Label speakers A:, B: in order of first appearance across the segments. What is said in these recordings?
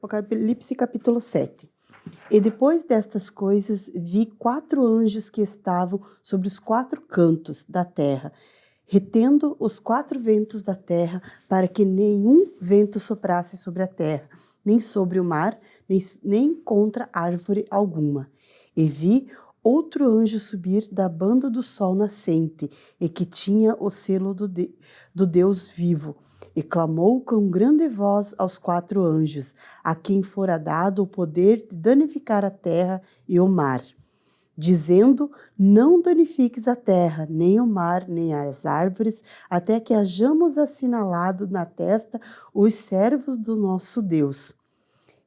A: Apocalipse capítulo 7. E depois destas coisas vi 4 anjos que estavam sobre os 4 cantos da terra, retendo os 4 ventos da terra, para que nenhum vento soprasse sobre a terra, nem sobre o mar, nem contra árvore alguma. E vi outro anjo subir da banda do sol nascente, e que tinha o selo do Deus vivo, e clamou com grande voz aos 4 anjos, a quem fora dado o poder de danificar a terra e o mar, dizendo: não danifiques a terra, nem o mar, nem as árvores, até que hajamos assinalado na testa os servos do nosso Deus.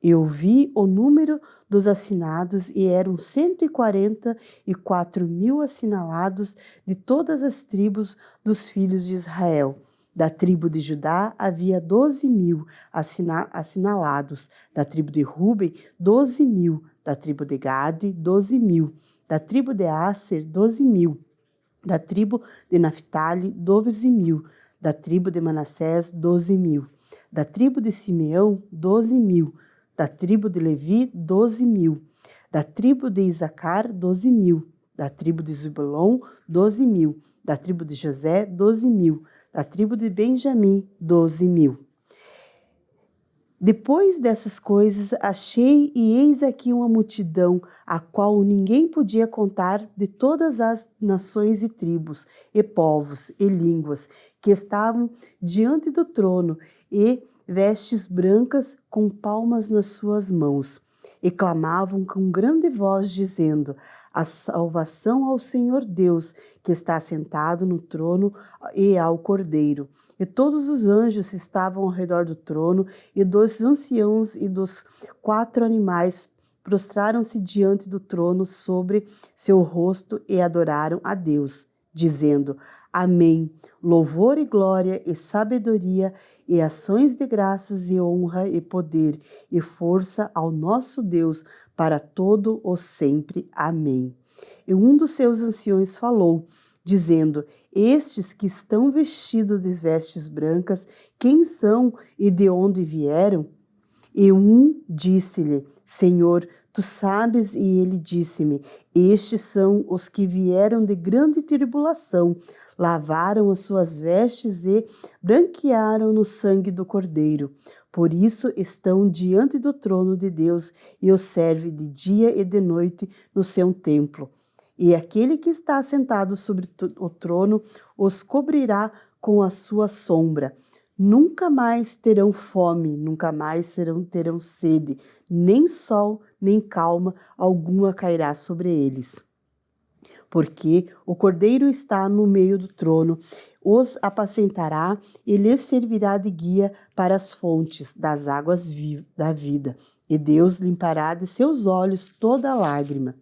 A: Eu vi o número dos assinados e eram 144.000 assinalados de todas as tribos dos filhos de Israel. Da tribo de Judá havia 12.000 assinalados, da tribo de Ruben 12.000, da tribo de Gade 12.000, da tribo de Asser 12.000, da tribo de Naphtali 12.000, da tribo de Manassés 12.000, da tribo de Simeão 12.000, da tribo de Levi 12.000, da tribo de Isacar 12.000, da tribo de Zebulon 12.000, da tribo de José 12.000, da tribo de Benjamim 12.000. Depois dessas coisas, achei e eis aqui uma multidão, a qual ninguém podia contar, de todas as nações e tribos, e povos, e línguas, que estavam diante do trono, e vestes brancas, com palmas nas suas mãos, e clamavam com grande voz, dizendo: a salvação ao Senhor Deus, que está sentado no trono, e ao Cordeiro. E todos os anjos estavam ao redor do trono, e dos anciãos e dos 4 animais prostraram-se diante do trono sobre seu rosto e adoraram a Deus, dizendo: Amém. Louvor e glória e sabedoria e ações de graças e honra e poder e força ao nosso Deus para todo o sempre. Amém. E um dos seus anciões falou, dizendo: estes que estão vestidos de vestes brancas, quem são e de onde vieram? E um disse-lhe: Senhor, tu sabes. E ele disse-me: estes são os que vieram de grande tribulação, lavaram as suas vestes e branquearam no sangue do Cordeiro. Por isso estão diante do trono de Deus e o servem de dia e de noite no seu templo. E aquele que está sentado sobre o trono os cobrirá com a sua sombra. Nunca mais terão fome, nunca mais terão sede, nem sol, nem calma alguma cairá sobre eles. Porque o Cordeiro está no meio do trono, os apacentará e lhes servirá de guia para as fontes das águas da vida. E Deus limpará de seus olhos toda lágrima.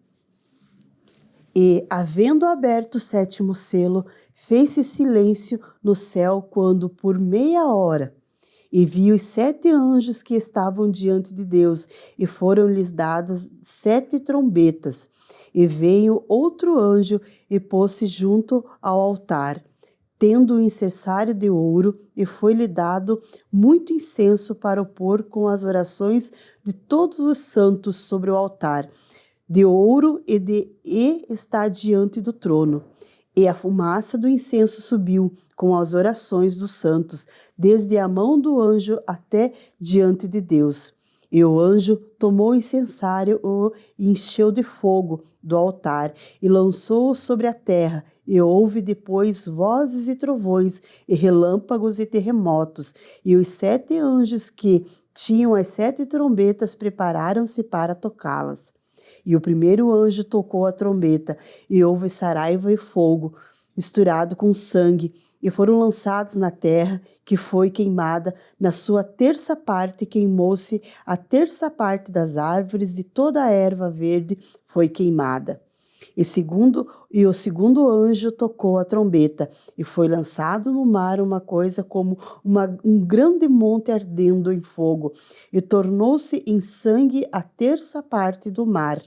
A: E, havendo aberto o 7º selo, fez-se silêncio no céu quando, por meia hora, e vi os 7 anjos que estavam diante de Deus, e foram-lhes dadas 7 trombetas. E veio outro anjo e pôs-se junto ao altar, tendo um incensário de ouro, e foi-lhe dado muito incenso para o pôr com as orações de todos os santos sobre o altar, de ouro, e está diante do trono. E a fumaça do incenso subiu com as orações dos santos, desde a mão do anjo até diante de Deus. E o anjo tomou o incensário e encheu de fogo do altar e lançou-o sobre a terra. E houve depois vozes e trovões, e relâmpagos e terremotos. E os 7 anjos que tinham as 7 trombetas prepararam-se para tocá-las. E o primeiro anjo tocou a trombeta, e houve saraiva e fogo, misturado com sangue, e foram lançados na terra, que foi queimada. Na sua terça parte queimou-se a terça parte das árvores, de toda a erva verde foi queimada. E o segundo anjo tocou a trombeta, e foi lançado no mar uma coisa como um grande monte ardendo em fogo, e tornou-se em sangue a terça parte do mar.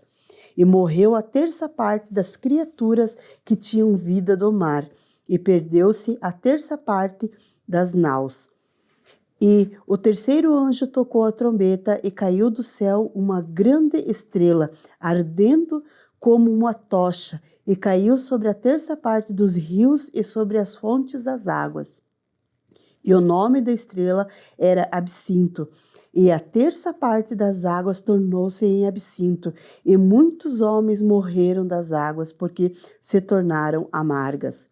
A: E morreu a terça parte das criaturas que tinham vida do mar, e perdeu-se a terça parte das naus. E o terceiro anjo tocou a trombeta e caiu do céu uma grande estrela, ardendo como uma tocha, e caiu sobre a terça parte dos rios e sobre as fontes das águas. E o nome da estrela era Absinto. E a terça parte das águas tornou-se em absinto, e muitos homens morreram das águas, porque se tornaram amargas.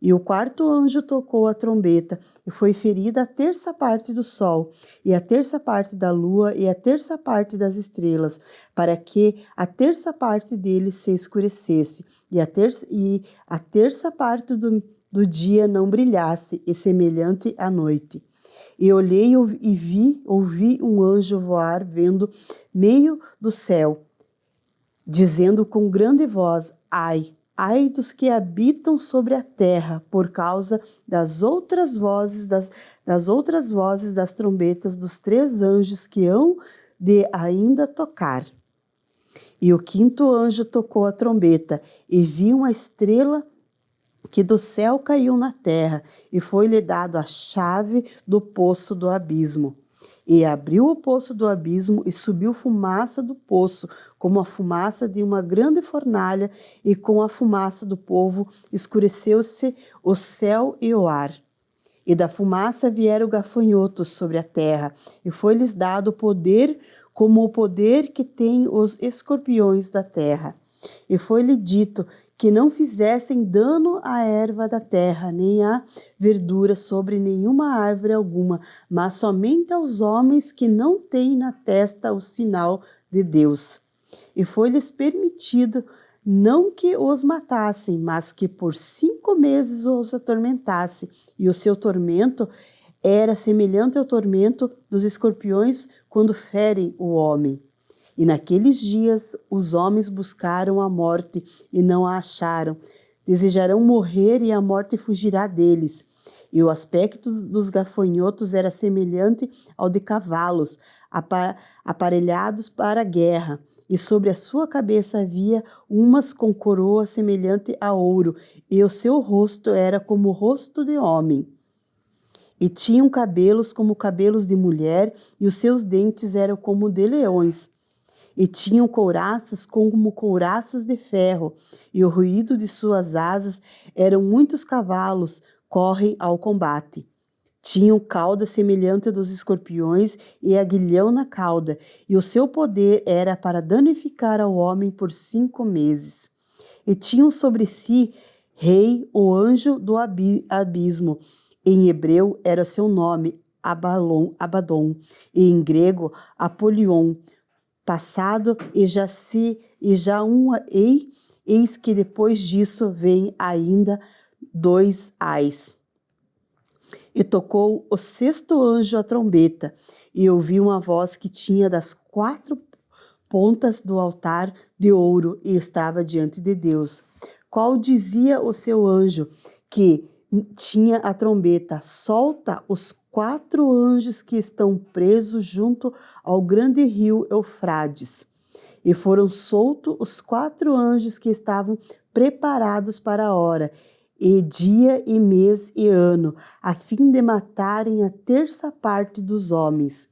A: E o quarto anjo tocou a trombeta, e foi ferida a terça parte do sol, e a terça parte da lua, e a terça parte das estrelas, para que a terça parte deles se escurecesse, e a terça parte do dia não brilhasse, e semelhante à noite. E olhei e ouvi um anjo voar, vendo meio do céu, dizendo com grande voz: Ai! Ai dos que habitam sobre a terra, por causa das outras vozes das trombetas dos três anjos que hão de ainda tocar. E o quinto anjo tocou a trombeta, e vi uma estrela que do céu caiu na terra, e foi-lhe dado a chave do poço do abismo. E abriu o poço do abismo, e subiu fumaça do poço, como a fumaça de uma grande fornalha, e com a fumaça do povo escureceu-se o céu e o ar. E da fumaça vieram gafanhotos sobre a terra, e foi-lhes dado poder, como o poder que têm os escorpiões da terra. E foi-lhe dito que não fizessem dano à erva da terra, nem à verdura sobre nenhuma árvore alguma, mas somente aos homens que não têm na testa o sinal de Deus. E foi-lhes permitido não que os matassem, mas que por 5 meses os atormentasse, e o seu tormento era semelhante ao tormento dos escorpiões quando ferem o homem. E naqueles dias os homens buscaram a morte e não a acharam. Desejarão morrer e a morte fugirá deles. E o aspecto dos gafanhotos era semelhante ao de cavalos, aparelhados para a guerra. E sobre a sua cabeça havia umas com coroa semelhante a ouro, e o seu rosto era como o rosto de homem. E tinham cabelos como cabelos de mulher, e os seus dentes eram como de leões. E tinham couraças como couraças de ferro, e o ruído de suas asas eram muitos cavalos, correm ao combate. Tinham cauda semelhante a dos escorpiões e aguilhão na cauda, e o seu poder era para danificar ao homem por 5 meses. E tinham sobre si rei, o anjo do abismo. Em hebreu era seu nome Abaddon, e em grego Apolion. Passado eis que depois disso vem ainda 2 ais. E tocou o sexto anjo a trombeta, e ouvi uma voz que tinha das 4 pontas do altar de ouro e estava diante de Deus, qual dizia o seu anjo que tinha a trombeta: solta os 4 anjos que estão presos junto ao grande rio Eufrates. E foram soltos os 4 anjos que estavam preparados para a hora, e dia, e mês, e ano, a fim de matarem a terça parte dos homens.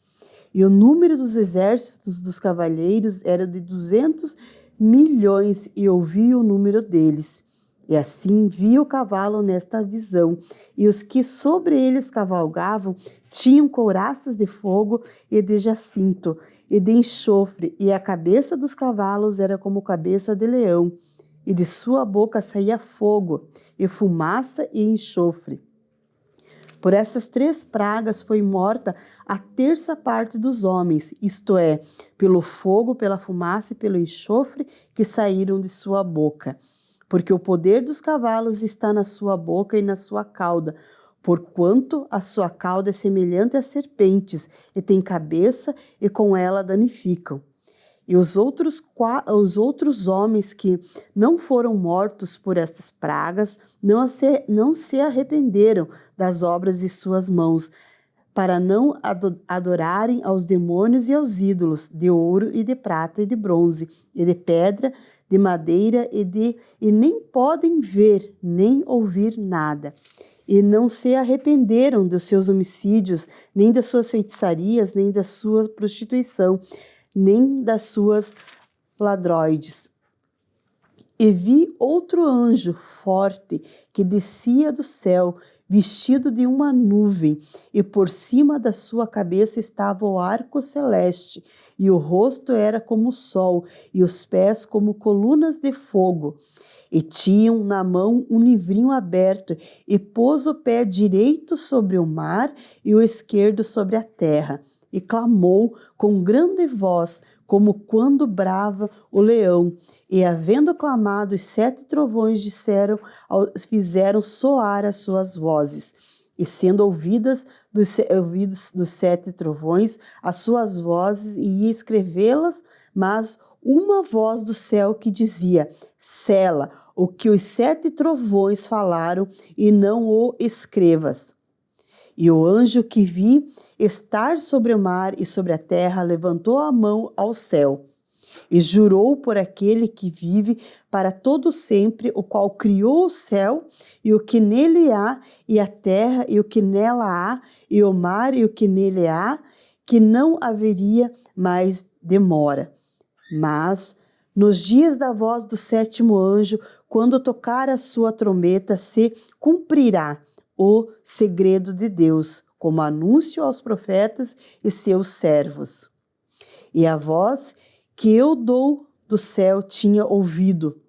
A: E o número dos exércitos dos cavaleiros era de 200 milhões, e ouvi o número deles. E assim vi o cavalo nesta visão, e os que sobre eles cavalgavam tinham couraças de fogo e de jacinto, e de enxofre, e a cabeça dos cavalos era como cabeça de leão, e de sua boca saía fogo, e fumaça e enxofre. Por essas 3 pragas foi morta a terça parte dos homens, isto é, pelo fogo, pela fumaça e pelo enxofre que saíram de sua boca. Porque o poder dos cavalos está na sua boca e na sua cauda, porquanto a sua cauda é semelhante a serpentes, e tem cabeça, e com ela danificam. E os outros homens que não foram mortos por estas pragas não se arrependeram das obras de suas mãos, para não adorarem aos demônios e aos ídolos de ouro e de prata e de bronze, e de pedra, de madeira, e nem podem ver nem ouvir nada. e não se arrependeram dos seus homicídios, nem das suas feitiçarias, nem da sua prostituição, nem das suas ladroides. E vi outro anjo forte que descia do céu, vestido de uma nuvem, e por cima da sua cabeça estava o arco celeste, e o rosto era como o sol, e os pés como colunas de fogo. E tinham na mão um livrinho aberto, e pôs o pé direito sobre o mar e o esquerdo sobre a terra, e clamou com grande voz, como quando brava o leão. E havendo clamado, os 7 trovões fizeram soar as suas vozes. E sendo ouvidos dos 7 trovões, as suas vozes, e ia escrevê-las, mas uma voz do céu que dizia: sela o que os 7 trovões falaram, e não o escrevas. E o anjo que vi estar sobre o mar e sobre a terra levantou a mão ao céu e jurou por aquele que vive para todo sempre, o qual criou o céu e o que nele há, e a terra e o que nela há, e o mar e o que nele há, que não haveria mais demora. Mas nos dias da voz do 7º anjo, quando tocar a sua trombeta, se cumprirá o segredo de Deus, como anúncio aos profetas e seus servos. E a voz que eu dou do céu tinha ouvido,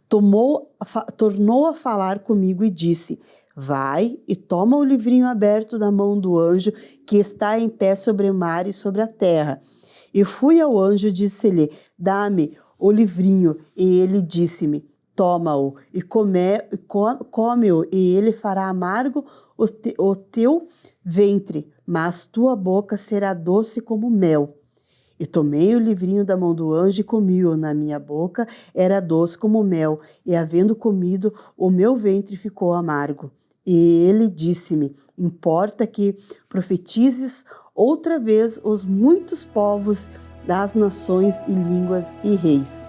A: tornou a falar comigo e disse: vai e toma o livrinho aberto da mão do anjo que está em pé sobre o mar e sobre a terra. E fui ao anjo e disse-lhe: dá-me o livrinho. E ele disse-me: toma-o e come-o, e ele fará amargo o teu ventre, mas tua boca será doce como mel. E tomei o livrinho da mão do anjo e comi-o. Na minha boca era doce como mel, e havendo comido, o meu ventre ficou amargo. E ele disse-me: importa que profetizes outra vez os muitos povos das nações e línguas e reis.